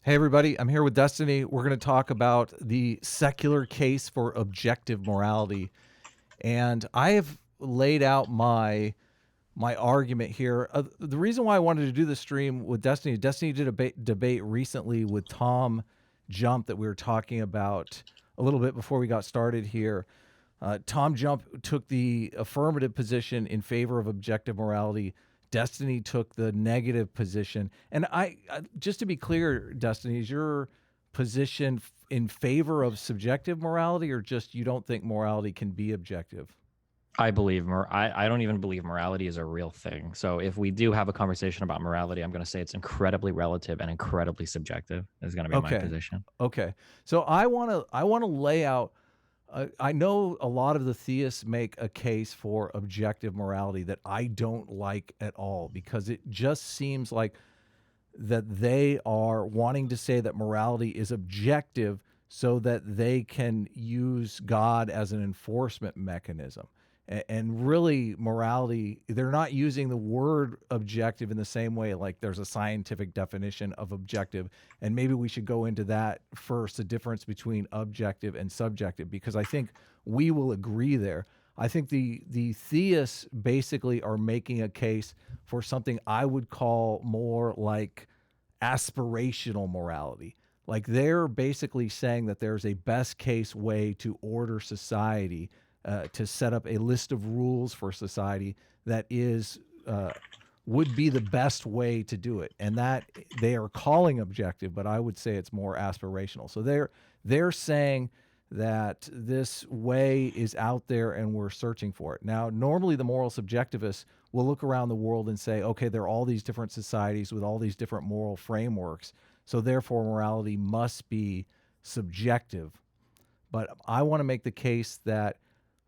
Hey, everybody, I'm here with Destiny. We're going to talk about the secular case for objective morality. And I have laid out my argument here. The reason why I wanted to do the stream with Destiny did a debate recently with Tom Jump that we were talking about a little bit before we got started here. Tom Jump took the affirmative position in favor of objective morality. Destiny took the negative position. And just to be clear, Destiny, is your position in favor of subjective morality, or just you don't think morality can be objective? I believe I don't even believe morality is a real thing. So if we do have a conversation about morality, I'm going to say it's incredibly relative and incredibly subjective. Is going to be my Okay. position. Okay. So I want to lay out. I know a lot of the theists make a case for objective morality that I don't like at all, because it just seems like that they are wanting to say that morality is objective so that they can use God as an enforcement mechanism. And really, morality, they're not using the word objective in the same way, like there's a scientific definition of objective. And maybe we should go into that first, the difference between objective and subjective, because I think we will agree there. I think the theists basically are making a case for something I would call more like aspirational morality. Like they're basically saying that there's a best case way to order society, to set up a list of rules for society that is would be the best way to do it, and that they are calling objective, but I would say it's more aspirational. So they're saying that this way is out there and we're searching for it. Now, normally the moral subjectivists will look around the world and say, okay, there are all these different societies with all these different moral frameworks, so therefore morality must be subjective. But I want to make the case that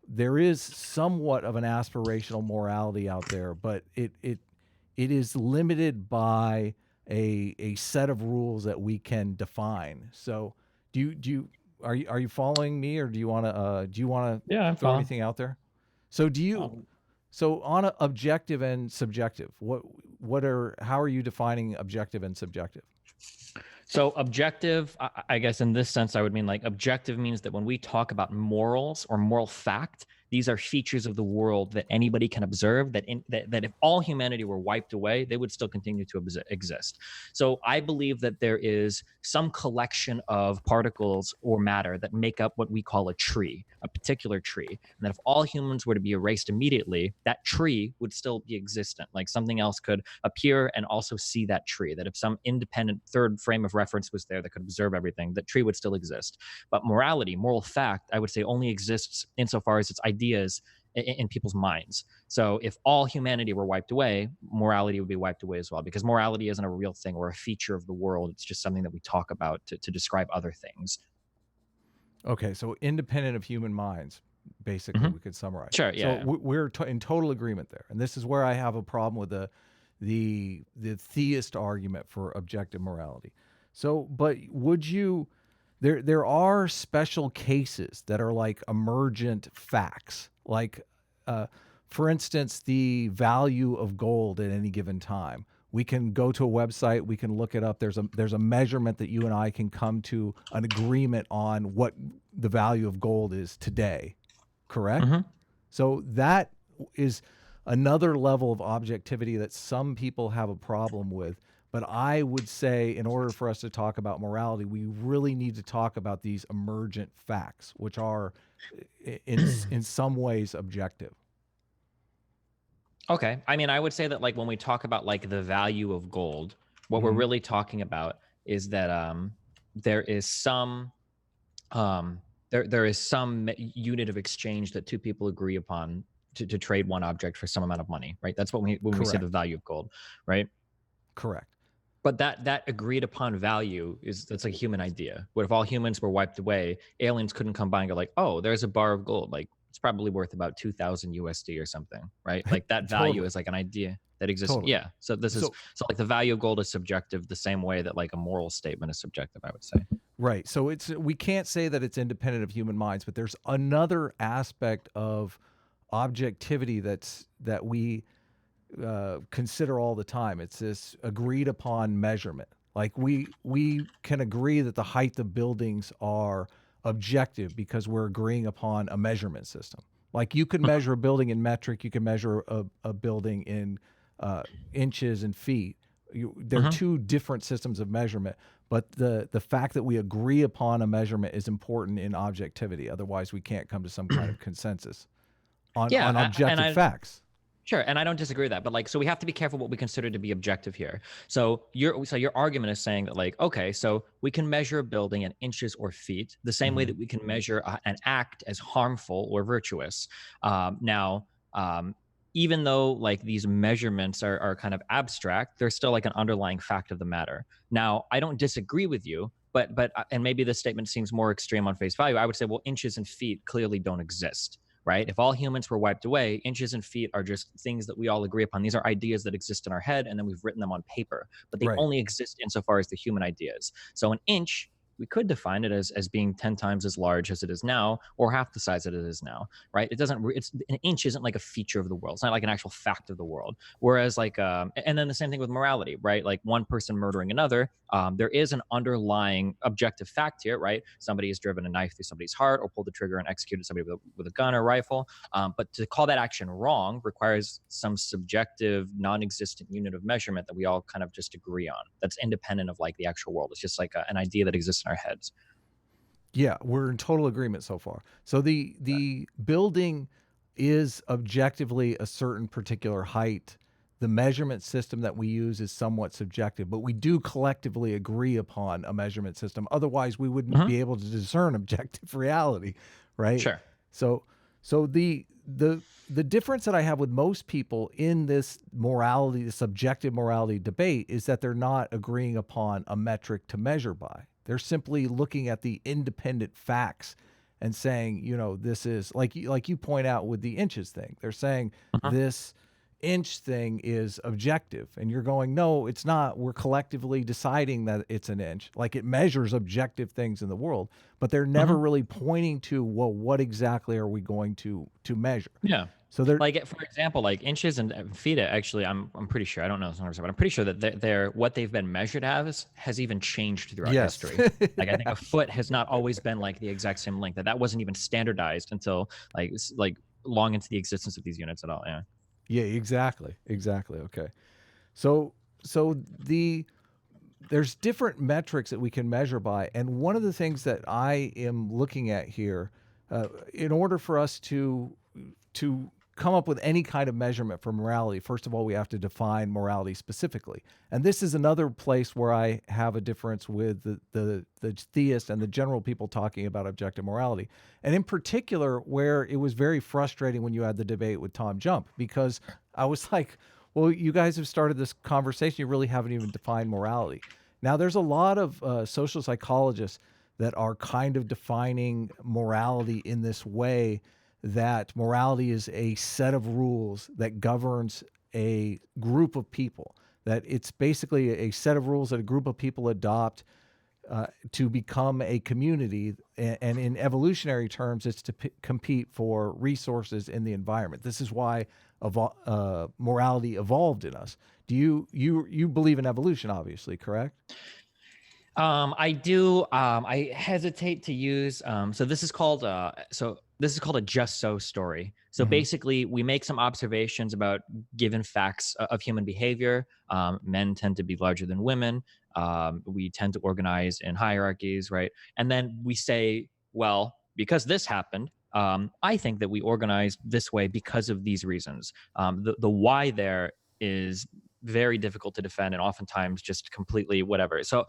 there is somewhat of an aspirational morality out there, but it is limited by a set of rules that we can define. So are you following me, or do you want to Yeah, I'm throw following. anything out there? So do you Oh. so on a objective and subjective, how are you defining objective and subjective? So objective, I guess in this sense, I would mean like objective means that when we talk about morals or moral fact, these are features of the world that anybody can observe. That if all humanity were wiped away, they would still continue to exist. So I believe that there is some collection of particles or matter that make up what we call a tree, a particular tree, and that if all humans were to be erased immediately, that tree would still be existent. Like something else could appear and also see that tree. That if some independent third frame of reference was there that could observe everything, that tree would still exist. But morality, moral fact, I would say only exists insofar as its ideas in people's minds. So if all humanity were wiped away, morality would be wiped away as well, because morality isn't a real thing or a feature of the world. It's just something that we talk about to describe other things. Okay, so independent of human minds, basically, Mm-hmm. we could summarize. Sure. So Yeah. we're in total agreement there, and this is where I have a problem with the theist argument for objective morality. So, but would you? There are special cases that are like emergent facts, like for instance, the value of gold at any given time. We can go to a website, we can look it up. There's a measurement that you and I can come to an agreement on what the value of gold is today. Correct? Mm-hmm. So that is another level of objectivity that some people have a problem with. But I would say, in order for us to talk about morality, we really need to talk about these emergent facts, which are in some ways objective. Okay. I mean, I would say that like when we talk about like the value of gold, what we're Mm-hmm. really talking about is that there is some there is some unit of exchange that two people agree upon to trade one object for some amount of money, right? That's what when we say the Correct. value of gold, right? Correct. But that agreed upon value that's like a human idea. What if all humans were wiped away? Aliens couldn't come by and go like, oh, there's a bar of gold. Like it's probably worth about 2,000 USD or something, right? Like that value Totally. is like an idea that exists. Totally. Yeah. So this is So so like the value of gold is subjective the same way that like a moral statement is subjective, I would say. right. So we can't say that it's independent of human minds, but there's another aspect of objectivity that we consider all the time. It's this agreed upon measurement. Like we can agree that the height of buildings are objective because we're agreeing upon a measurement system. Like you can measure a building in metric, you can measure a building in inches and feet. They're two different systems of measurement, but the fact that we agree upon a measurement is important in objectivity. Otherwise, we can't come to some kind of consensus on objective facts. Sure, and I don't disagree with that, but like, so we have to be careful what we consider to be objective here. So your argument is saying that like, okay, so we can measure a building in inches or feet, the same way that we can measure an act as harmful or virtuous. Even though like these measurements are kind of abstract, they're still like an underlying fact of the matter. Now, I don't disagree with you, but and maybe this statement seems more extreme on face value. I would say, well, inches and feet clearly don't exist. Right? If all humans were wiped away, inches and feet are just things that we all agree upon. These are ideas that exist in our head, and then we've written them on paper, but they only exist insofar as the human ideas. So an inch, we could define it as being 10 times as large as it is now, or half the size that it is now, right? An inch isn't like a feature of the world. It's not like an actual fact of the world. Whereas like, and then the same thing with morality, right? Like one person murdering another, there is an underlying objective fact here, right? Somebody has driven a knife through somebody's heart or pulled the trigger and executed somebody with a gun or rifle. But to call that action wrong requires some subjective, non-existent unit of measurement that we all kind of just agree on. That's independent of like the actual world. It's just like an idea that exists in our heads. Yeah, we're in total agreement so far. So the building is objectively a certain particular height. The measurement system that we use is somewhat subjective, but we do collectively agree upon a measurement system. Otherwise, we wouldn't be able to discern objective reality, right? Sure. So the difference that I have with most people in this morality, the subjective morality debate, is that they're not agreeing upon a metric to measure by. They're simply looking at the independent facts and saying, you know, this is like you point out with the inches thing. They're saying this inch thing is objective, and you're going, no, it's not. We're collectively deciding that it's an inch. Like it measures objective things in the world, but they're never really pointing to, well, what exactly are we going to measure? Yeah. So they're like, for example, like inches and feet. Actually, I'm pretty sure. I don't know 100%, but I'm pretty sure that they're what they've been measured as has even changed throughout history. Like I think a foot has not always been like the exact same length. That wasn't even standardized until like long into the existence of these units at all. Yeah. Yeah, exactly. Okay. So there's different metrics that we can measure by. And one of the things that I am looking at here, in order for us to come up with any kind of measurement for morality, first of all, we have to define morality specifically. And this is another place where I have a difference with the theist and the general people talking about objective morality. And in particular, where it was very frustrating when you had the debate with Tom Jump, because I was like, well, you guys have started this conversation. You really haven't even defined morality. Now, there's a lot of social psychologists that are kind of defining morality in this way, that morality is a set of rules that governs a group of people, that it's basically a set of rules that a group of people adopt to become a community. And in evolutionary terms, it's to compete for resources in the environment. This is why morality evolved in us. Do you believe in evolution, obviously, correct? I do. I hesitate to use. So this is called a just so story. So basically, we make some observations about given facts of human behavior. Men tend to be larger than women. We tend to organize in hierarchies, right? And then we say, well, because this happened, I think that we organize this way because of these reasons. The why there is very difficult to defend, and oftentimes just completely whatever. So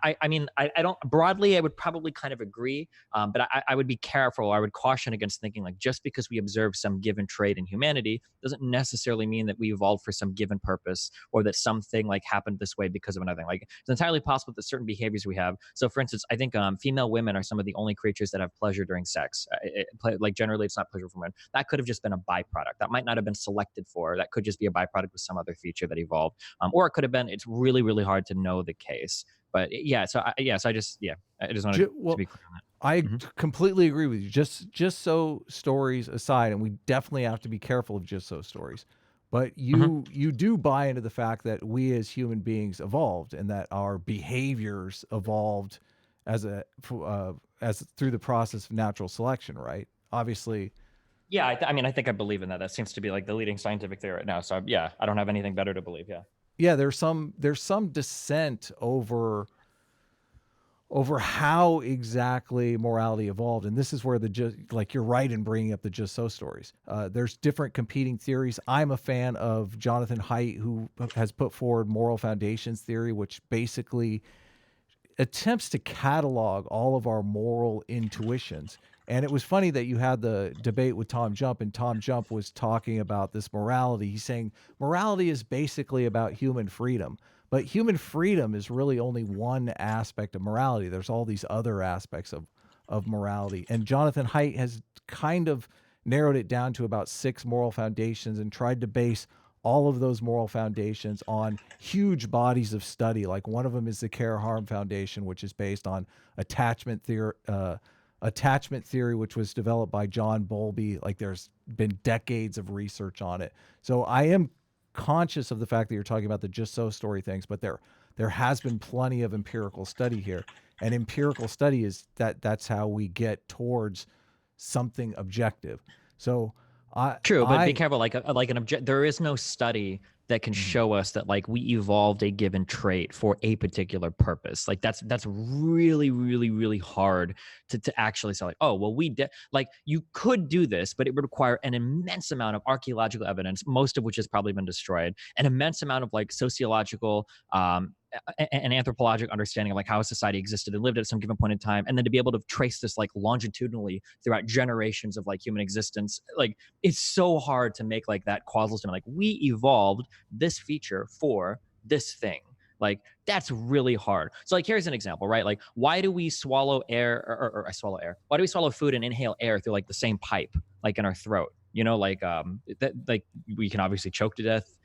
I mean, I don't broadly, I would probably kind of agree, but I would be careful. I would caution against thinking like just because we observe some given trait in humanity doesn't necessarily mean that we evolved for some given purpose, or that something like happened this way because of another thing. Like it's entirely possible that certain behaviors we have. So for instance, I think female women are some of the only creatures that have pleasure during sex. Like generally it's not pleasure for men. That could have just been a byproduct. That might not have been selected for. That could just be a byproduct with some other feature that evolved. Or it could have been, it's really, really hard to know the case. But I just wanted to be clear on that. I completely agree with you. Just so stories aside, and we definitely have to be careful of just so stories. But you do buy into the fact that we as human beings evolved and that our behaviors evolved as as through the process of natural selection, right? Obviously, Yeah, I mean, I think I believe in that. That seems to be like the leading scientific theory right now. So yeah, I don't have anything better to believe. Yeah. yeah, there's some dissent over how exactly morality evolved. And this is where like you're right in bringing up the just so stories. There's different competing theories. I'm a fan of Jonathan Haidt, who has put forward moral foundations theory, which basically attempts to catalog all of our moral intuitions. And it was funny that you had the debate with Tom Jump, and Tom Jump was talking about this morality. He's saying morality is basically about human freedom, but human freedom is really only one aspect of morality. There's all these other aspects of morality. And Jonathan Haidt has kind of narrowed it down to about 6 moral foundations and tried to base all of those moral foundations on huge bodies of study. Like one of them is the Care Harm Foundation, which is based on attachment theory, which was developed by John Bowlby. Like there's been decades of research on it. So I am conscious of the fact that you're talking about the just so story things, but there has been plenty of empirical study here. And empirical study is that's how we get towards something objective. So True, but be careful. Like an object, there is no study that can show us that like we evolved a given trait for a particular purpose. Like that's really, really, really hard to actually say like, oh, well, we did. Like you could do this, but it would require an immense amount of archaeological evidence, most of which has probably been destroyed, an immense amount of like sociological an anthropologic understanding of like how a society existed and lived at some given point in time, and then to be able to trace this like longitudinally throughout generations of like human existence. Like it's so hard to make like that causal statement, like we evolved this feature for this thing. Like that's really hard. So like here's an example, right? Like why do we swallow air or I swallow air? Why do we swallow food and inhale air through like the same pipe, like in our throat? You know, like that like we can obviously choke to death.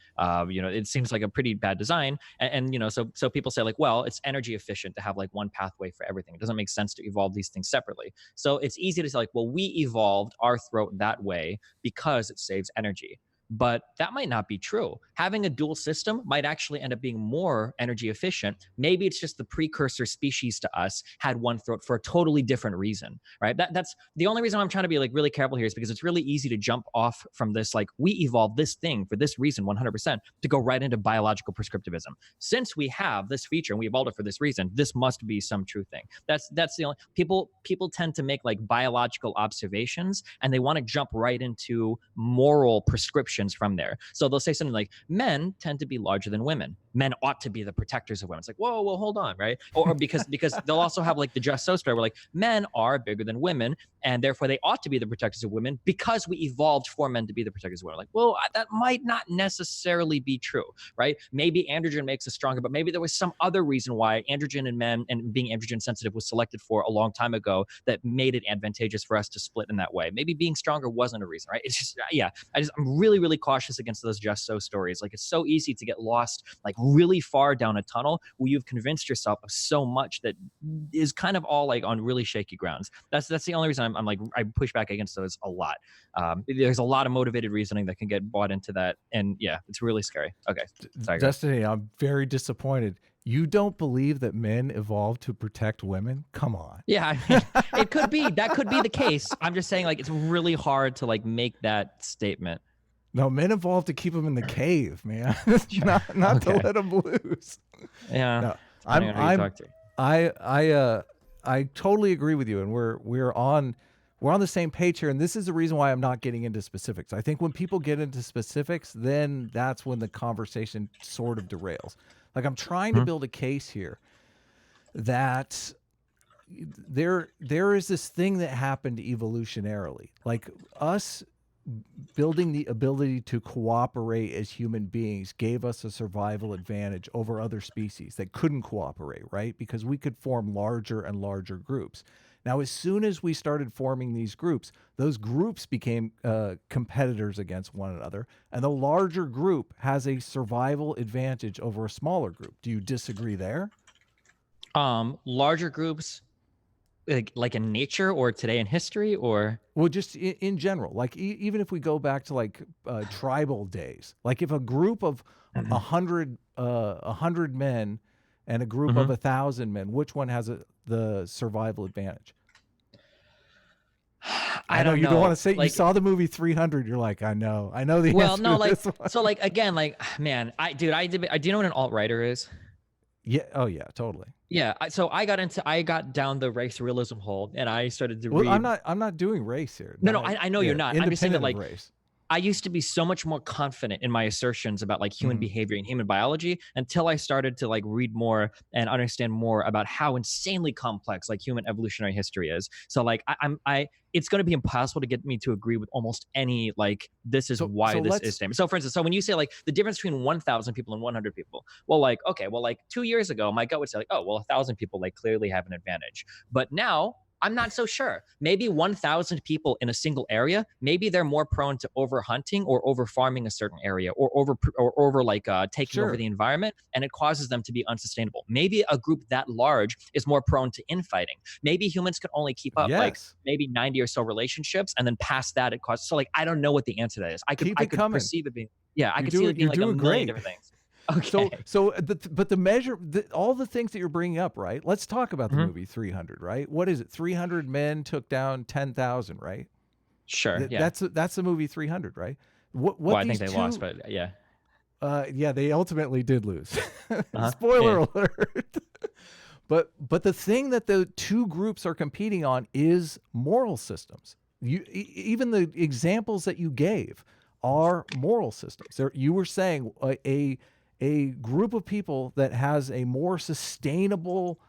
You know, it seems like a pretty bad design. And you know, so people say like, well, it's energy efficient to have like one pathway for everything. It doesn't make sense to evolve these things separately. So it's easy to say like, well, we evolved our throat that way because it saves energy. But that might not be true. Having a dual system might actually end up being more energy efficient. Maybe it's just the precursor species to us had one throat for a totally different reason, right? That's the only reason I'm trying to be like really careful here, is because it's really easy to jump off from this, like we evolved this thing for this reason 100%, to go right into biological prescriptivism. Since we have this feature and we evolved it for this reason, this must be some true thing. That's the only people tend to make like biological observations and they want to jump right into moral prescriptions from there. So they'll say something like, men tend to be larger than women. Men ought to be the protectors of women. It's like, whoa, well, hold on, right? Or because they'll also have like the just so story where like men are bigger than women and therefore they ought to be the protectors of women because we evolved for men to be the protectors of women. Like, well, that might not necessarily be true, right? Maybe androgen makes us stronger, but maybe there was some other reason why androgen in men and being androgen sensitive was selected for a long time ago that made it advantageous for us to split in that way. Maybe being stronger wasn't a reason, right? It's just, yeah, I'm really, really cautious against those just so stories. Like it's so easy to get lost like really far down a tunnel where you've convinced yourself of so much that is kind of all like on really shaky grounds. That's the only reason I'm like, I push back against those a lot. There's a lot of motivated reasoning that can get bought into that. And yeah, it's really scary. Okay. Sorry, Destiny, I'm very disappointed. You don't believe that men evolved to protect women? Come on. Yeah, I mean, it could be. That could be the case. I'm just saying like it's really hard to like make that statement. No, men evolved to keep them in the cave, man. not okay. To let them loose. Yeah. No, I totally agree with you, and we're on the same page here. And this is the reason why I'm not getting into specifics. I think when people get into specifics, then that's when the conversation sort of derails. Like I'm trying to build a case here that there is this thing that happened evolutionarily, like us building the ability to cooperate as human beings gave us a survival advantage over other species that couldn't cooperate, right? Because we could form larger and larger groups. Now, as soon as we started forming these groups, those groups became competitors against one another, and the larger group has a survival advantage over a smaller group. Do you disagree there? Larger groups, like in nature or today in history or? Well, just in general, like even if we go back to like tribal days, like if a group of Mhm. 100 men and a group of Mhm. 1,000 men, which one has the survival advantage? I I know don't you don't want know. to say you Like, saw the movie 300. You're like, I know the well, answer no, to like, this one. so like again, like, man, do you know what an alt-writer is? Yeah. Oh yeah, totally. Yeah. So I got down the race realism hole and I started to Well, read. I'm not doing race here. No, no, Not I know you're yeah, not. I'm just saying that independent of like race. I used to be so much more confident in my assertions about like human Mhm. behavior and human biology until I started to like read more and understand more about how insanely complex like human evolutionary history is. So like it's going to be impossible to get me to agree with almost any like this is why So this is let's statement. So for instance, so when you say like the difference between 1,000 people and 100 people, well, like okay, well like 2 years ago, my gut would say like, oh well, 1,000 people like clearly have an advantage, but now I'm not so sure. Maybe 1,000 people in a single area, maybe they're more prone to over hunting or over farming a certain area or over like taking over sure. the environment, and it causes them to be unsustainable. Maybe a group that large is more prone to infighting. Maybe humans can only keep up like Yes. maybe 90 or so relationships, and then past that it causes. So like I don't know what the answer to that is. Keep it I could coming. perceive it being I could see it being You're like a doing million great. different things. Okay. But the measure, all the things that you're bringing up, right? Let's talk about the Mhm. movie 300, right? What is it? 300 men took down 10,000, right? Sure. Yeah. That's the movie 300, right? Well, What I think these they lost, two? but yeah. Yeah, they ultimately did lose. Uh-huh. Yeah. Spoiler alert. But the thing that the two groups are competing on is moral systems. Even the examples that you gave are moral systems. You were saying a group of people that has a more sustainable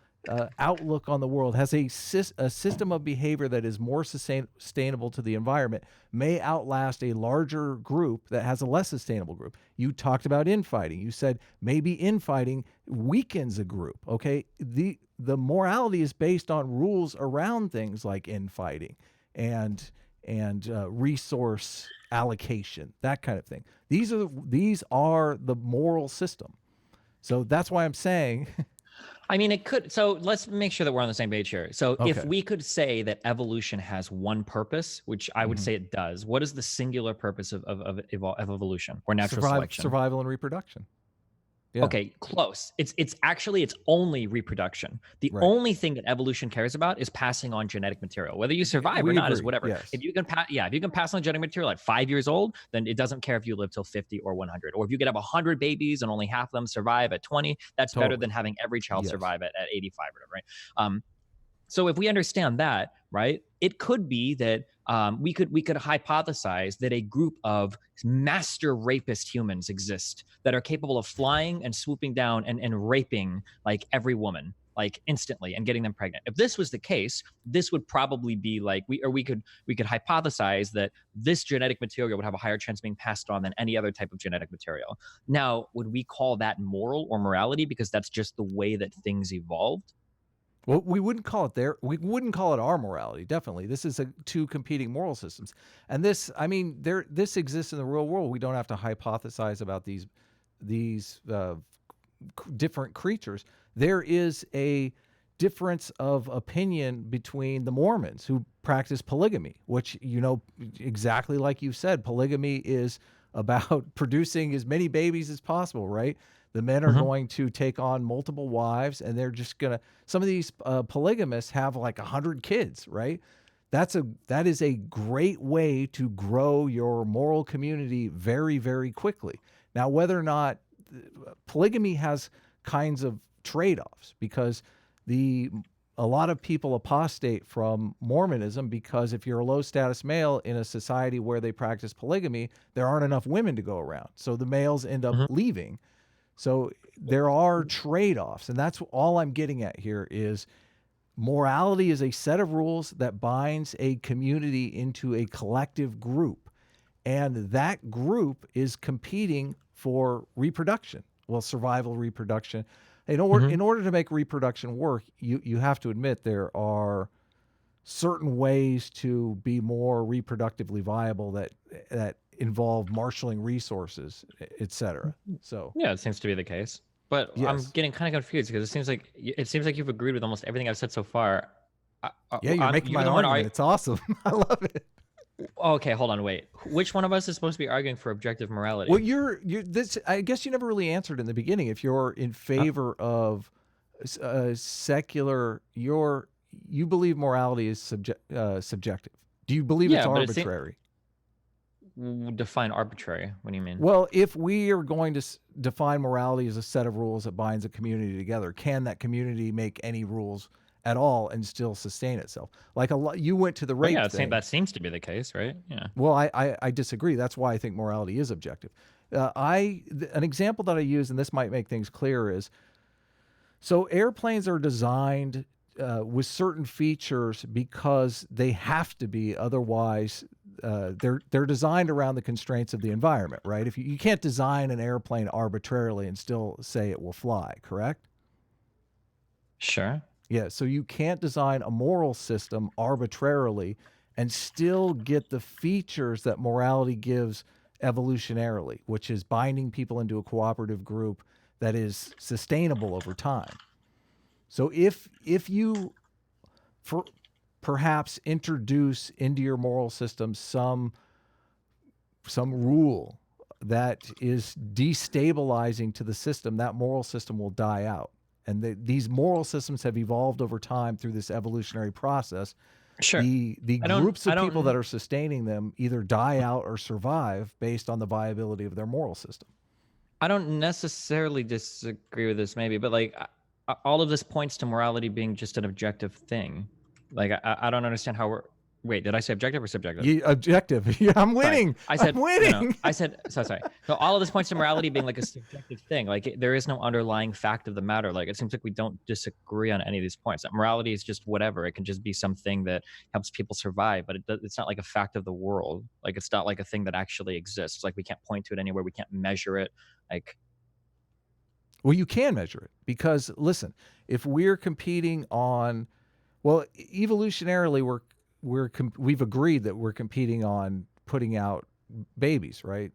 outlook on the world, has a system of behavior that is more sustainable to the environment, may outlast a larger group that has a less sustainable group. You talked about infighting. You said maybe infighting weakens a group. Okay, the morality is based on rules around things like infighting and resource allocation, that kind of thing. These are the moral system. So that's why I'm saying I mean, it could. So let's make sure that we're on the same page here. So if okay. we could say that evolution has one purpose, which I would say it does, what is the singular purpose of evolution or natural selection? Survival and reproduction. Yeah. Okay, close. It's actually it's only reproduction. The Right. only thing that evolution cares about is passing on genetic material. Whether you survive or We not is agree. whatever. Yes. If you can pass on genetic material at 5 years old, then it doesn't care if you live till 50 or 100. Or if you could have 100 babies and only half of them survive at 20, that's better than having every child Yes. survive at 85 or whatever, right? So if we understand that, right, it could be that we could hypothesize that a group of master rapist humans exist that are capable of flying and swooping down and raping like every woman like instantly and getting them pregnant. If this was the case, this would probably be like we could hypothesize that this genetic material would have a higher chance of being passed on than any other type of genetic material. Now, would we call that moral or morality because that's just the way that things evolved? Well, we wouldn't call it we wouldn't call it our morality. Definitely, this is two competing moral systems, and this exists in the real world. We don't have to hypothesize about these different creatures. There is a difference of opinion between the Mormons who practice polygamy, which exactly like you said, polygamy is about producing as many babies as possible, right? The men are going to take on multiple wives, and they're just gonna. Some of these polygamists have like 100 kids, right? That is a great way to grow your moral community very, very quickly. Now, whether or not polygamy has kinds of trade-offs, because a lot of people apostate from Mormonism because if you're a low status male in a society where they practice polygamy, there aren't enough women to go around, so the males end up leaving. So there are trade-offs, and that's all I'm getting at here is morality is a set of rules that binds a community into a collective group, and that group is competing for reproduction. Well, survival, reproduction. In order to make reproduction work, you have to admit there are certain ways to be more reproductively viable that involve marshaling resources, etc. So Yeah, it seems to be the case. But I'm yes. getting kind of confused because it seems like you've agreed with almost everything I've said so far. Yeah, you're making my argument. It's awesome. I love it. Okay, hold on, wait. Which one of us is supposed to be arguing for objective morality? Well, you're this. I guess you never really answered in the beginning. If you're in favor of secular, you believe morality is subjective. Do you believe it's arbitrary? Define arbitrary. What do you mean? Well, if we are going to define morality as a set of rules that binds a community together, can that community make any rules at all and still sustain itself? Like you went to the rape thing. That seems to be the case, right? Yeah. Well, I disagree. That's why I think morality is objective. An example that I use, and this might make things clearer, is so airplanes are designed with certain features because they have to be, otherwise they're designed around the constraints of the environment, right? If you can't design an airplane arbitrarily and still say it will fly, correct? Sure. Yeah, so you can't design a moral system arbitrarily and still get the features that morality gives evolutionarily, which is binding people into a cooperative group that is sustainable over time. So if you perhaps introduce into your moral system some rule that is destabilizing to the system, that moral system will die out. And these moral systems have evolved over time through this evolutionary process. Sure. The groups of people that are sustaining them either die out or survive based on the viability of their moral system. I don't necessarily disagree with this, maybe, but like all of this points to morality being just an objective thing. Like I don't understand how we're. Wait, did I say objective or subjective? Objective. Yeah, I'm winning. Sorry. I said I'm winning. No, I said sorry. So all of this points to morality being like a subjective thing. Like there is no underlying fact of the matter. Like it seems like we don't disagree on any of these points. That morality is just whatever. It can just be something that helps people survive, but it's not like a fact of the world. Like it's not like a thing that actually exists. Like we can't point to it anywhere. We can't measure it. Like. Well, you can measure it because listen, if we're competing on, well, evolutionarily we've agreed that we're competing on putting out babies, right?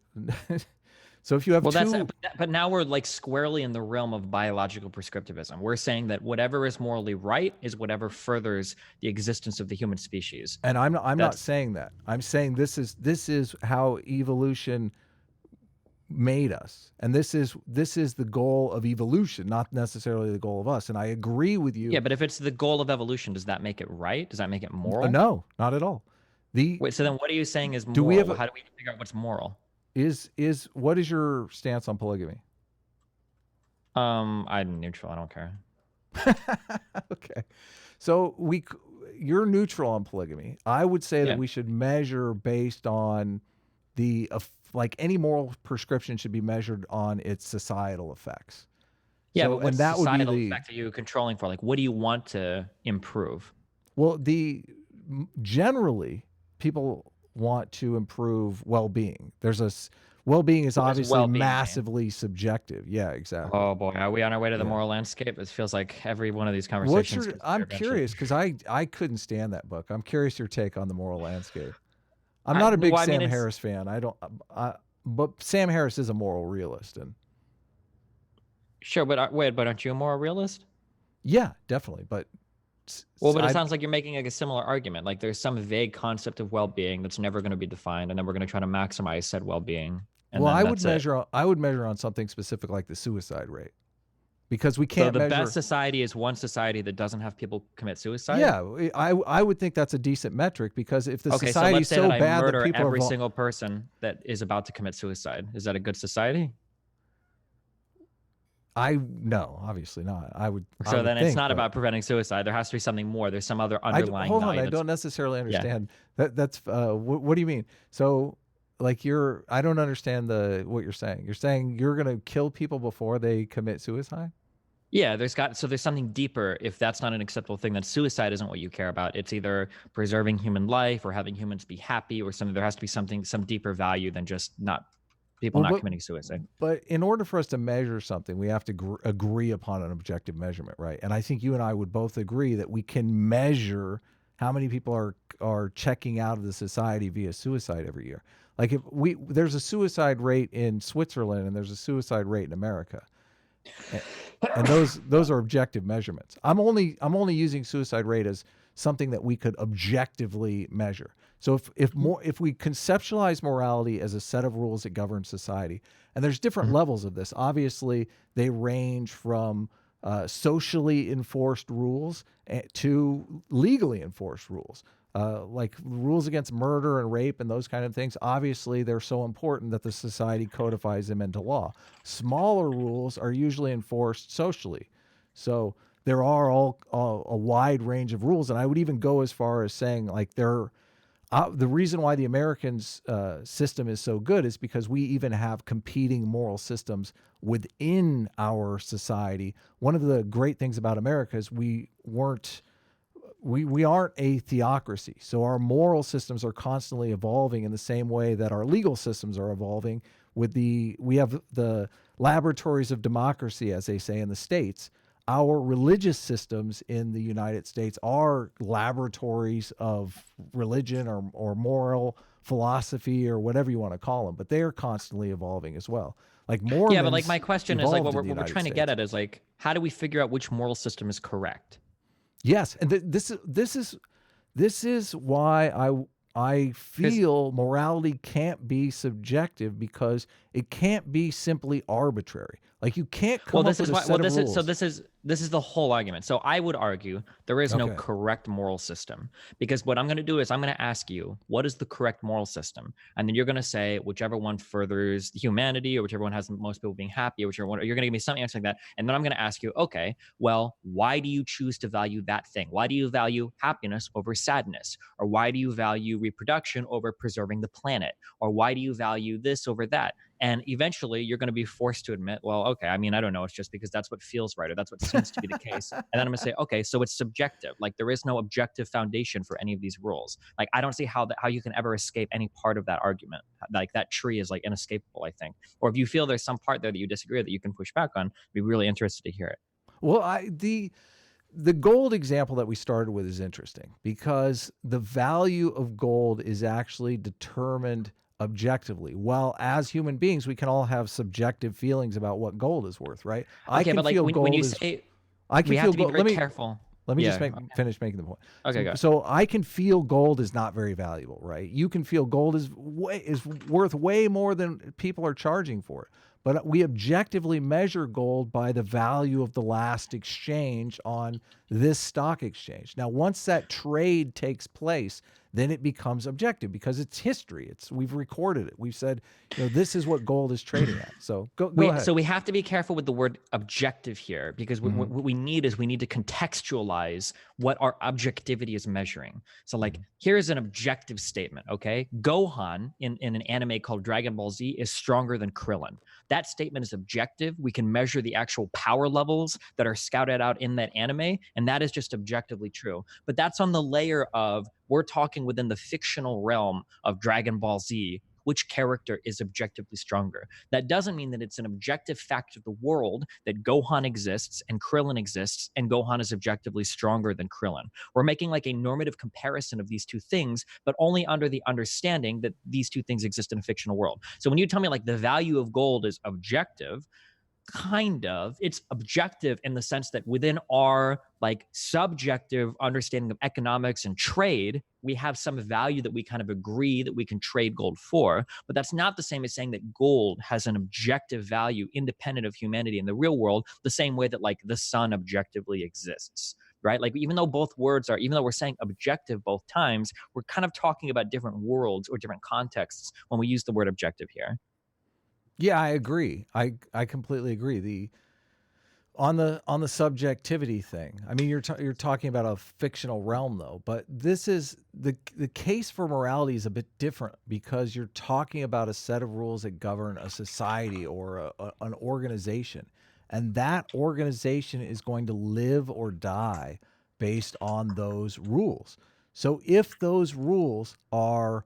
So if you have but now we're like squarely in the realm of biological prescriptivism. We're saying that whatever is morally right is whatever furthers the existence of the human species. And I'm not saying that. I'm saying this is how evolution made us, and this is the goal of evolution, not necessarily the goal of us. And I agree with you. Yeah, but if it's the goal of evolution, does that make it right? Does that make it moral? No, not at all. Wait, so then what are you saying is moral? How do we figure out what's moral? What is your stance on polygamy? I'm neutral. I don't care. Okay, so you're neutral on polygamy. I would say that we should measure based on like any moral prescription should be measured on its societal effects. Yeah, so, but what societal effect are you controlling for? Like, what do you want to improve? Well, generally, people want to improve well-being. Well-being is obviously massively subjective. Yeah, exactly. Oh boy, are we on our way to the moral landscape? It feels like every one of these conversations. I'm curious because I couldn't stand that book. I'm curious your take on the moral landscape. I'm not a big Sam Harris fan. But Sam Harris is a moral realist, and sure. But aren't you a moral realist? Yeah, definitely. But it sounds like you're making like a similar argument. Like there's some vague concept of well-being that's never going to be defined, and then we're going to try to maximize said well-being. Well, I would measure on something specific like the suicide rate. Because we can't measure. So the best society is one society that doesn't have people commit suicide? Yeah, I would think that's a decent metric because if the society is so bad that people every single person that is about to commit suicide, is that a good society? No, obviously not. It's not about preventing suicide. There has to be something more. There's some other underlying hold on, value. I don't necessarily understand. Yeah. That's what do you mean? So like I don't understand what you're saying. You're saying you're going to kill people before they commit suicide? Yeah, there's something deeper. If that's not an acceptable thing, then suicide isn't what you care about. It's either preserving human life or having humans be happy or something. There has to be some deeper value than just not committing suicide. But in order for us to measure something, we have to agree upon an objective measurement, right? And I think you and I would both agree that we can measure how many people are checking out of the society via suicide every year. Like there's a suicide rate in Switzerland and there's a suicide rate in America. And those are objective measurements. I'm only using suicide rate as something that we could objectively measure. So if we conceptualize morality as a set of rules that govern society, and there's different levels of this. Obviously, they range from socially enforced rules to legally enforced rules. Like rules against murder and rape and those kind of things, obviously they're so important that the society codifies them into law. Smaller rules are usually enforced socially. So there are a wide range of rules. And I would even go as far as saying like the reason why the Americans system is so good is because we even have competing moral systems within our society. One of the great things about America is we aren't a theocracy. So our moral systems are constantly evolving in the same way that our legal systems are evolving. We have the laboratories of democracy, as they say in the States. Our religious systems in the United States are laboratories of religion or moral philosophy or whatever you want to call them, but they are constantly evolving as well. Like Mormons, yeah, but like my question is like what we're trying to get States. at is like, how do we figure out which moral system is correct? Yes, and this is why I feel morality can't be subjective, because it can't be simply arbitrary. Like you can't come up with a set of rules. So this is the whole argument. So I would argue there is no correct moral system, because what I'm going to do is I'm going to ask you, what is the correct moral system? And then you're going to say whichever one furthers humanity, or whichever one has most people being happy, or whichever one, or you're going to give me some answer like that. And then I'm going to ask you, okay, well, why do you choose to value that thing? Why do you value happiness over sadness? Or why do you value reproduction over preserving the planet? Or why do you value this over that? And eventually you're going to be forced to admit, well, okay, I mean, I don't know. It's just because that's what feels right, or that's what seems to be the case. And then I'm going to say, okay, so it's subjective. Like there is no objective foundation for any of these rules. Like I don't see how you can ever escape any part of that argument. Like that tree is like inescapable, I think. Or if you feel there's some part there that you disagree with that you can push back on, I'd be really interested to hear it. Well, the gold example that we started with is interesting, because the value of gold is actually determined objectively. Well, as human beings, we can all have subjective feelings about what gold is worth, right? Okay, but like when you say, we have to be very careful. Let me just finish making the point. Okay, go. So I can feel gold is not very valuable, right? You can feel gold is worth way more than people are charging for it. But we objectively measure gold by the value of the last exchange on this stock exchange. Now, once that trade takes place, then it becomes objective, because it's history. We've recorded it. We've said, this is what gold is trading at. So go ahead. So we have to be careful with the word objective here, because what we need to contextualize what our objectivity is measuring. So like, here's an objective statement, okay? Gohan in an anime called Dragon Ball Z is stronger than Krillin. That statement is objective. We can measure the actual power levels that are scouted out in that anime, and that is just objectively true. But that's on the layer of, we're talking within the fictional realm of Dragon Ball Z, which character is objectively stronger. That doesn't mean that it's an objective fact of the world that Gohan exists and Krillin exists, and Gohan is objectively stronger than Krillin. We're making like a normative comparison of these two things, but only under the understanding that these two things exist in a fictional world. So when you tell me like the value of gold is objective, kind of, it's objective in the sense that within our like subjective understanding of economics and trade, we have some value that we kind of agree that we can trade gold for. But that's not the same as saying that gold has an objective value independent of humanity in the real world, the same way that like the sun objectively exists, right? Like even though we're saying objective both times, we're kind of talking about different worlds or different contexts when we use the word objective here. Yeah, I agree. I completely agree. On the subjectivity thing. I mean, you're talking about a fictional realm though, but this is the case for morality is a bit different, because you're talking about a set of rules that govern a society or an organization, and that organization is going to live or die based on those rules. So if those rules are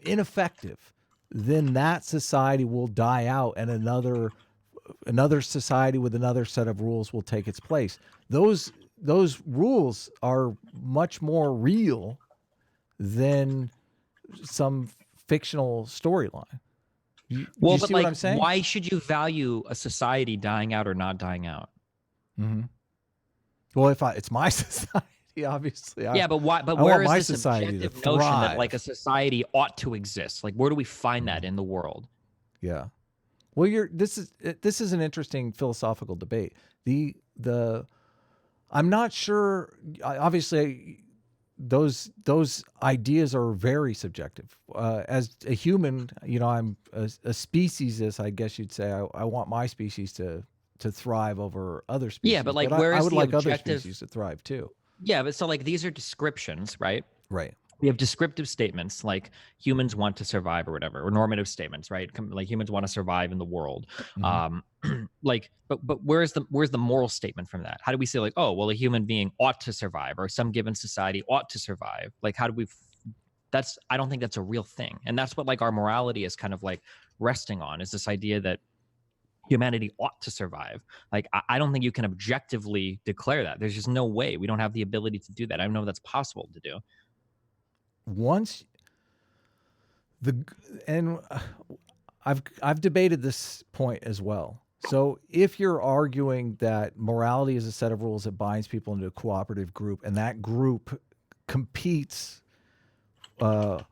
ineffective, then that society will die out, and another society with another set of rules will take its place. Those rules are much more real than some fictional storyline. Well, but like, why should you value a society dying out or not dying out? Mm-hmm. Well, it's my society. society, obviously. Yeah, but why? But I where want is my this society to objective notion that like a thrive. society ought to exist? Like, where do we find that in the world? Yeah. Well, this is an interesting philosophical debate. The I'm not sure. Obviously, those ideas are very subjective. As a human, I'm a speciesist, I guess you'd say. I want my species to thrive over other Yeah, species, but like, but where I is would the like other objective? species to thrive too. Yeah, but so like these are descriptions, right? Right. We have descriptive statements like humans want to survive or whatever, or normative statements, right? Like humans want to survive in the world. Mm-hmm. Like, but where's the moral statement from that? How do we say like, oh, well, a human being ought to survive, or some given society ought to survive? Like, how do we? That's I don't think that's a real thing, and that's what like our morality is kind of like resting on, is this idea that humanity ought to survive. Like, I don't think you can objectively declare that. There's just no way. We don't have the ability to do that. I don't know if that's possible to do. Once the and I've debated this point as well. So if you're arguing that morality is a set of rules that binds people into a cooperative group, and that group competes towards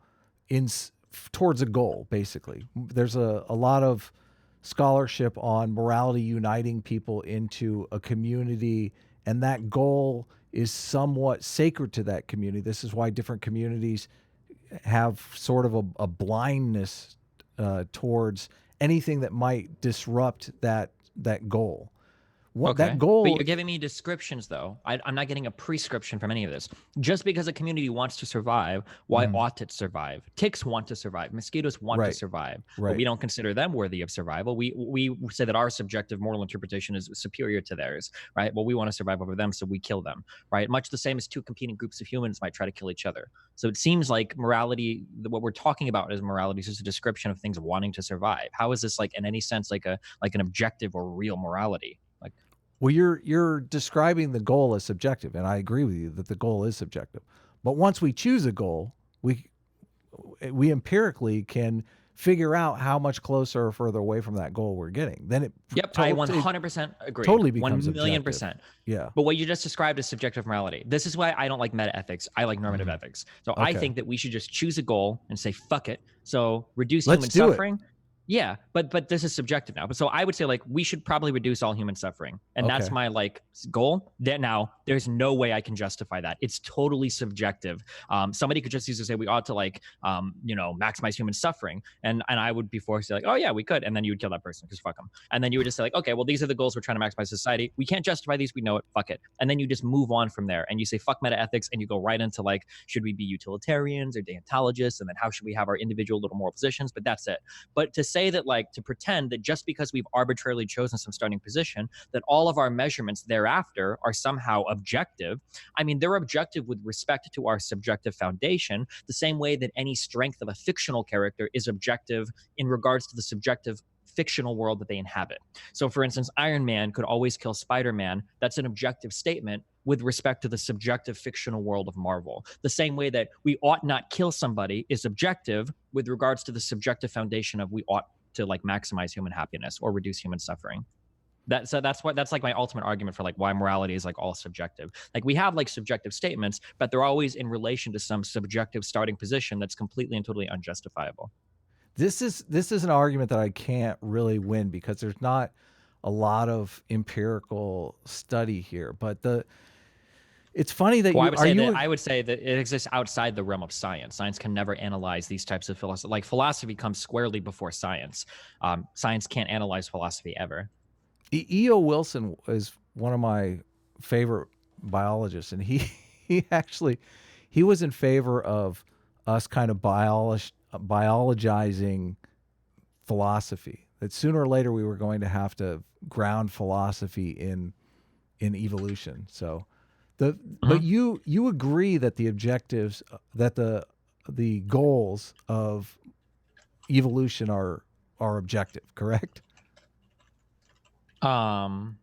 a goal, basically, there's a lot of scholarship on morality uniting people into a community, and that goal is somewhat sacred to that community. This is why different communities have sort of a blindness towards anything that might disrupt that goal. Okay. That But goal. you're giving me descriptions, though. I'm not getting a prescription from any of this. Just because a community wants to survive, why ought it survive? Ticks want to survive. Mosquitoes want to survive. But Right. we don't consider them worthy of survival. We say that our subjective moral interpretation is superior to theirs, right? Well, we want to survive over them, so we kill them, right? Much the same as two competing groups of humans might try to kill each other. So it seems like morality, what we're talking about as morality, is just a description of things wanting to survive. How is this like in any sense like an objective or real morality? Like, Well, you're describing the goal as subjective, and I agree with you that the goal is subjective. But once we choose a goal, we empirically can figure out how much closer or further away from that goal we're getting. Then it yep, I 100% agree. totally becomes 1,000,000%. Yeah. But what you just described is subjective morality. This is why I don't like meta ethics. I like normative ethics. So I think that we should just choose a goal and say fuck it. So reduce human suffering. Yeah, but this is subjective now. But so I would say like we should probably reduce all human suffering, and that's my like goal. That now there's no way I can justify that. It's totally subjective. Somebody could just use to say we ought to like maximize human suffering, and I would be forced to say like, oh yeah, we could, and then you would kill that person because fuck them, and then you would just say like, okay, well these are the goals we're trying to maximize society. We can't justify these. We know it. Fuck it, and then you just move on from there, and you say fuck meta ethics, and you go right into like, should we be utilitarians or deontologists, and then how should we have our individual little moral positions? But that's it. But to say that like to pretend that just because we've arbitrarily chosen some starting position that all of our measurements thereafter are somehow objective. I mean, they're objective with respect to our subjective foundation, the same way that any strength of a fictional character is objective in regards to the subjective fictional world that they inhabit. So for instance, Iron Man could always kill Spider-Man. That's an objective statement with respect to the subjective fictional world of Marvel. The same way that we ought not kill somebody is objective with regards to the subjective foundation of we ought to like maximize human happiness or reduce human suffering. That's like my ultimate argument for like why morality is like all subjective. Like we have like subjective statements, but they're always in relation to some subjective starting position that's completely and totally unjustifiable. This is an argument that I can't really win because there's not a lot of empirical study here. But it's funny that I would say that it exists outside the realm of science. Science can never analyze these types of philosophy. Like philosophy comes squarely before science. Science can't analyze philosophy ever. E.O. Wilson is one of my favorite biologists, and he was in favor of us kind of biologizing philosophy. That sooner or later we were going to have to ground philosophy in evolution. So but you agree that the objectives, that the goals of evolution are objective, correct? Well,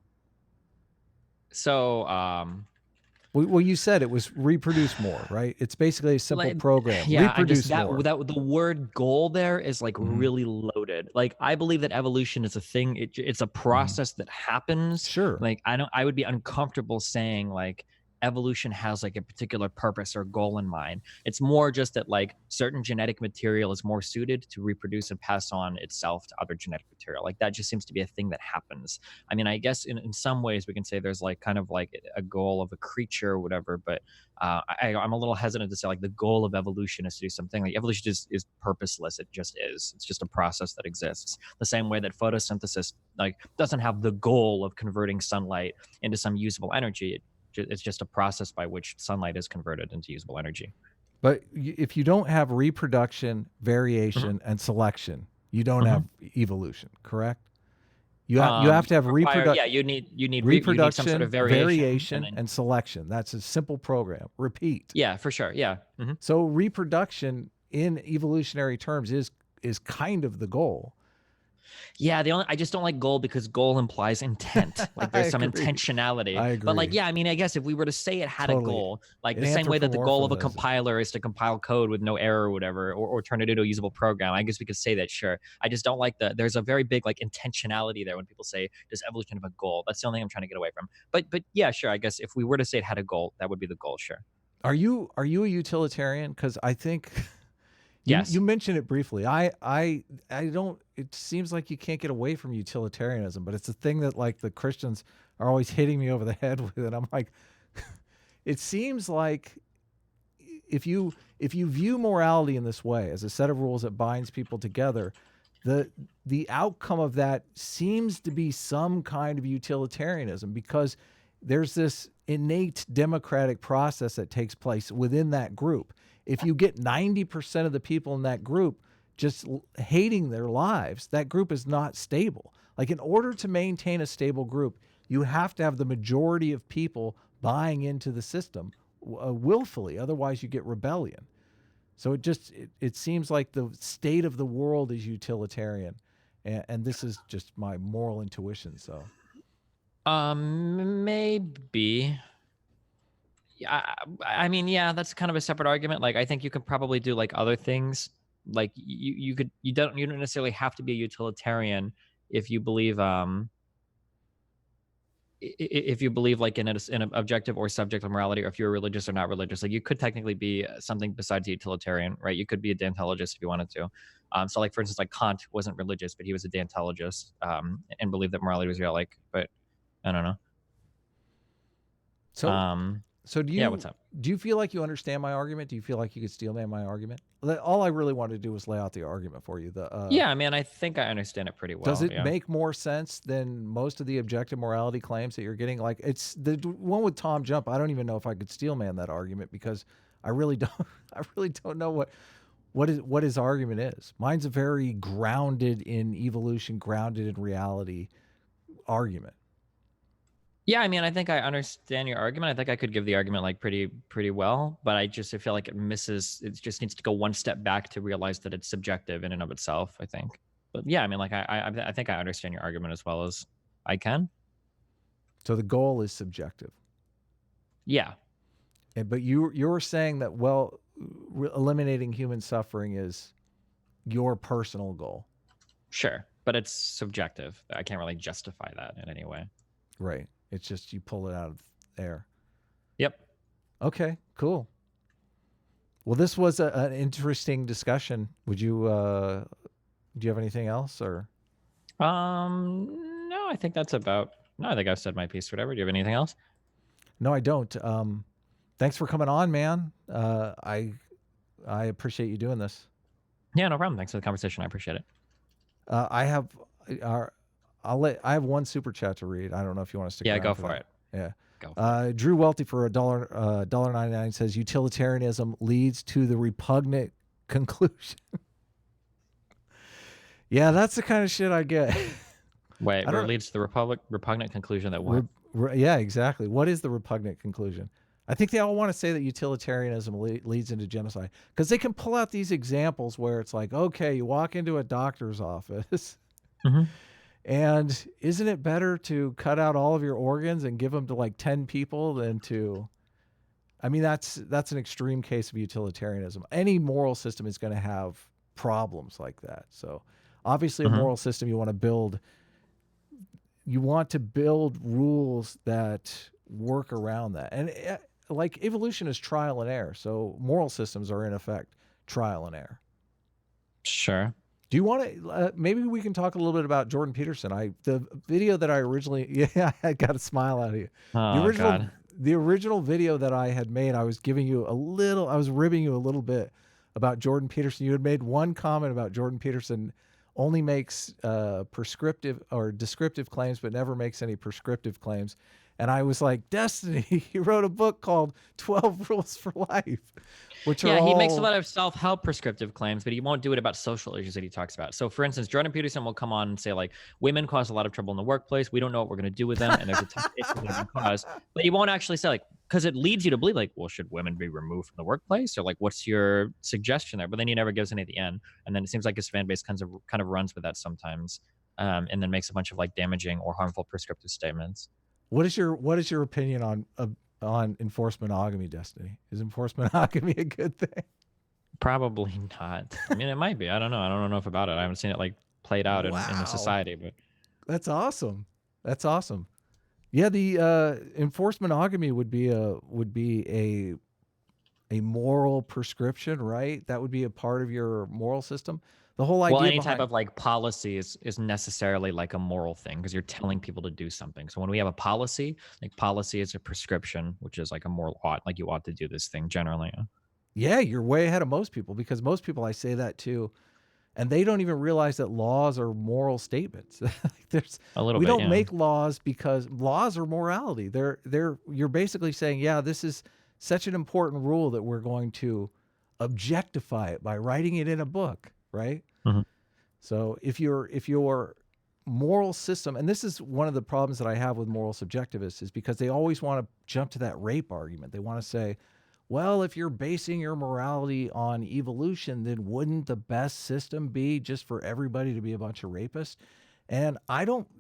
you said it was reproduce more, right? It's basically a simple program. Yeah, reproduce more. The word goal there is like really loaded. Like I believe that evolution is a thing. It's a process that happens. Sure. Like I would be uncomfortable saying like evolution has like a particular purpose or goal in mind. It's more just that like certain genetic material is more suited to reproduce and pass on itself to other genetic material. Like that just seems to be a thing that happens. I mean, I guess in some ways we can say there's like kind of like a goal of a creature or whatever, but I'm a little hesitant to say like the goal of evolution is to do something. Like evolution just is purposeless. It just is. It's just a process that exists. The same way that photosynthesis like doesn't have the goal of converting sunlight into some usable energy. It's just a process by which sunlight is converted into usable energy. But if you don't have reproduction, Mm-hmm. variation, and selection, you don't Mm-hmm. have evolution, correct? You have to have Yeah, you need some sort of variation, and then and selection. That's a simple program. Repeat. yeah, for sure. Yeah. Mm-hmm. So reproduction in evolutionary terms is kind of the goal. Yeah, I just don't like goal because goal implies intent. Like there's some agree. intentionality. I But like, agree. yeah, I mean, I guess if we were to say it had Totally. a goal, like the same way that the goal of a Anthropomorphism. compiler is to compile code with no error or whatever, or turn it into a usable program, I guess we could say that, sure. I just don't like there's a very big like intentionality there when people say, does evolution have a goal? That's the only thing I'm trying to get away from. But yeah, sure. I guess if we were to say it had a goal, that would be the goal, sure. Are you a utilitarian? Because I think Yes. you mentioned it briefly. I don't. It seems like you can't get away from utilitarianism, but it's a thing that like the Christians are always hitting me over the head with it. I'm like, it seems like if you view morality in this way as a set of rules that binds people together, the outcome of that seems to be some kind of utilitarianism, because there's this innate democratic process that takes place within that group. If you get 90% of the people in that group just hating their lives, that group is not stable. Like, in order to maintain a stable group, you have to have the majority of people buying into the system willfully. Otherwise, you get rebellion. So it seems like the state of the world is utilitarian, and this is just my moral intuition. So, Maybe. I mean, yeah, that's kind of a separate argument. Like, I think you could probably do like other things. Like you don't necessarily have to be a utilitarian if you believe if you believe like in an objective or subjective morality, or if you're religious or not religious. Like you could technically be something besides a utilitarian, right? You could be a deontologist if you wanted to. So like for instance, like Kant wasn't religious, but he was a deontologist, and believed that morality was real. Like, but I don't know. So do you? Yeah, what's up? Do you feel like you understand my argument? Do you feel like you could steel man my argument? All I really wanted to do was lay out the argument for you. Yeah, I mean, I think I understand it pretty well. Does it yeah. make more sense than most of the objective morality claims that you're getting? Like, it's the one with Tom Jump. I don't even know if I could steel man that argument, because I really don't. I really don't know what his argument is. Mine's a very grounded in evolution, grounded in reality argument. Yeah, I mean, I think I understand your argument. I think I could give the argument like pretty well, but I feel like it misses. It just needs to go one step back to realize that it's subjective in and of itself, I think. But yeah, I mean, like I think I understand your argument as well as I can. So the goal is subjective. Yeah. But you're saying that, well, eliminating human suffering is your personal goal. Sure, but it's subjective. I can't really justify that in any way. Right. It's just you pull it out of air. Yep. Okay, cool. Well, this was an interesting discussion. Would you do you have anything else, or? No, I think that's about. No, I think I've said my piece. Whatever. Do you have anything else? No, I don't. Thanks for coming on, man. I appreciate you doing this. Yeah, no problem. Thanks for the conversation. I appreciate it. I have one super chat to read. I don't know if you want to stick around. Yeah, go for it. Yeah. Go. Drew Welty for $1.99 says utilitarianism leads to the repugnant conclusion. Yeah, that's the kind of shit I get. Wait, where it leads to the repugnant conclusion that what? Yeah, exactly. What is the repugnant conclusion? I think they all want to say that utilitarianism leads into genocide, because they can pull out these examples where it's like, okay, you walk into a doctor's office, mm-hmm. and isn't it better to cut out all of your organs and give them to like 10 people than to? I mean, that's an extreme case of utilitarianism. Any moral system is going to have problems like that. So obviously a moral system, you want to build rules that work around that. And like evolution is trial and error. So moral systems are in effect trial and error. Sure. Do you want to? Maybe we can talk a little bit about Jordan Peterson. The video that I originally, yeah, I got a smile out of you. Oh God. The original video that I had made, I was giving you a little, I was ribbing you a little bit about Jordan Peterson. You had made one comment about Jordan Peterson only makes prescriptive or descriptive claims, but never makes any prescriptive claims. And I was like, Destiny, he wrote a book called 12 Rules for Life, which are he makes a lot of self-help prescriptive claims, but he won't do it about social issues that he talks about. So for instance, Jordan Peterson will come on and say like, women cause a lot of trouble in the workplace. We don't know what we're going to do with them. And there's a ton of issues that they cause, but he won't actually say like, because it leads you to believe like, well, should women be removed from the workplace? Or like, what's your suggestion there? But then he never gives any at the end. And then it seems like his fan base kind of runs with that sometimes. And then makes a bunch of like damaging or harmful prescriptive statements. What is your opinion on enforced monogamy, Destiny? Is enforced monogamy a good thing? Probably not. I mean, it might be. I don't know. I don't know enough about it. I haven't seen it like played out in the society, but that's awesome. That's awesome. Yeah, the enforced monogamy would be a moral prescription, right? That would be a part of your moral system. The whole idea. Well, any type of like policy is necessarily like a moral thing because you're telling people to do something. So when we have a policy, like policy is a prescription, which is like a moral ought, like you ought to do this thing generally. Yeah, you're way ahead of most people because most people I say that to, and they don't even realize that laws are moral statements. We don't make laws because laws are morality. You're basically saying, yeah, this is such an important rule that we're going to objectify it by writing it in a book, right? Mm-hmm. So if your moral system, and this is one of the problems that I have with moral subjectivists, is because they always want to jump to that rape argument. They want to say, well, if you're basing your morality on evolution, then wouldn't the best system be just for everybody to be a bunch of rapists? And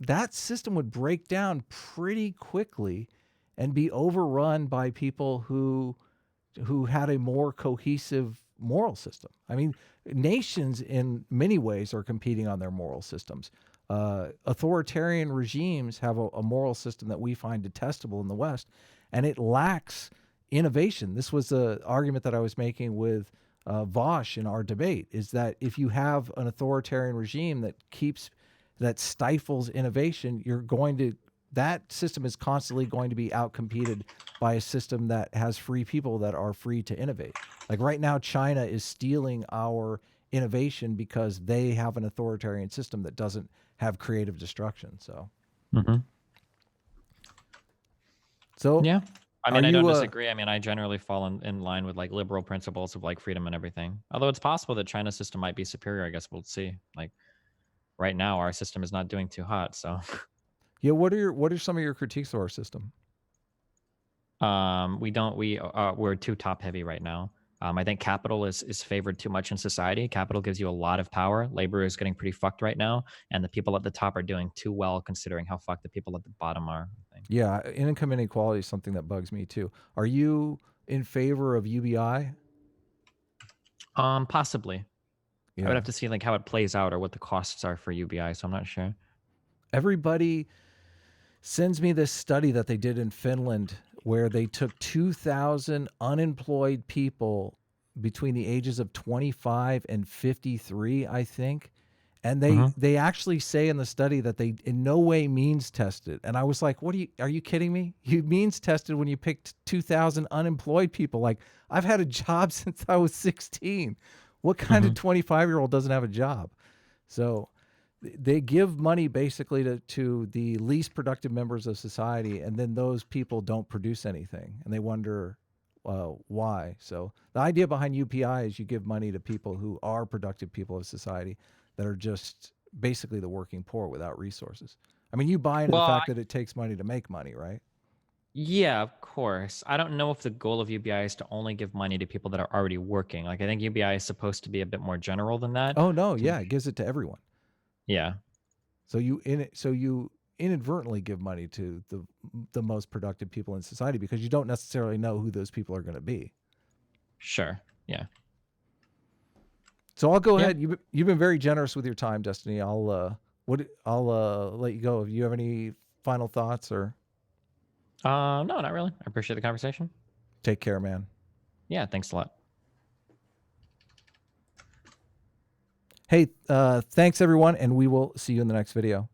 that system would break down pretty quickly and be overrun by people who had a more cohesive moral system. I mean, nations in many ways are competing on their moral systems. Authoritarian regimes have a moral system that we find detestable in the West, and it lacks innovation. This was the argument that I was making with Vosh in our debate, is that if you have an authoritarian regime that stifles innovation, that system is constantly going to be outcompeted by a system that has free people that are free to innovate. Like right now, China is stealing our innovation because they have an authoritarian system that doesn't have creative destruction. So, yeah. I mean, I don't disagree. I mean, I generally fall in line with like liberal principles of like freedom and everything. Although it's possible that China's system might be superior. I guess we'll see. Like right now, our system is not doing too hot. So, yeah. What are some of your critiques of our system? We're too top heavy right now. I think capital is favored too much in society. Capital gives you a lot of power. Labor is getting pretty fucked right now, and the people at the top are doing too well considering how fucked the people at the bottom are. I think. Yeah, income inequality is something that bugs me too. Are you in favor of UBI? Possibly. Yeah. I would have to see like how it plays out or what the costs are for UBI, so I'm not sure. Everybody sends me this study that they did in Finland where they took 2,000 unemployed people between the ages of 25 and 53, I think. And they actually say in the study that they in no way means tested. And I was like, are you kidding me? You means tested when you picked 2,000 unemployed people. Like, I've had a job since I was 16. What kind of 25-year-old doesn't have a job? So they give money basically to the least productive members of society, and then those people don't produce anything, and they wonder why. So the idea behind UPI is you give money to people who are productive people of society that are just basically the working poor without resources. I mean, you buy into the fact that it takes money to make money, right? Yeah, of course. I don't know if the goal of UBI is to only give money to people that are already working. Like, I think UBI is supposed to be a bit more general than that. Oh no, yeah, it gives it to everyone. Yeah. So you inadvertently give money to the most productive people in society because you don't necessarily know who those people are going to be. Sure. Yeah. So I'll go ahead. You've been very generous with your time, Destiny. I'll let you go. Do you have any final thoughts or? No, not really. I appreciate the conversation. Take care, man. Yeah, thanks a lot. Hey, thanks everyone, and we will see you in the next video.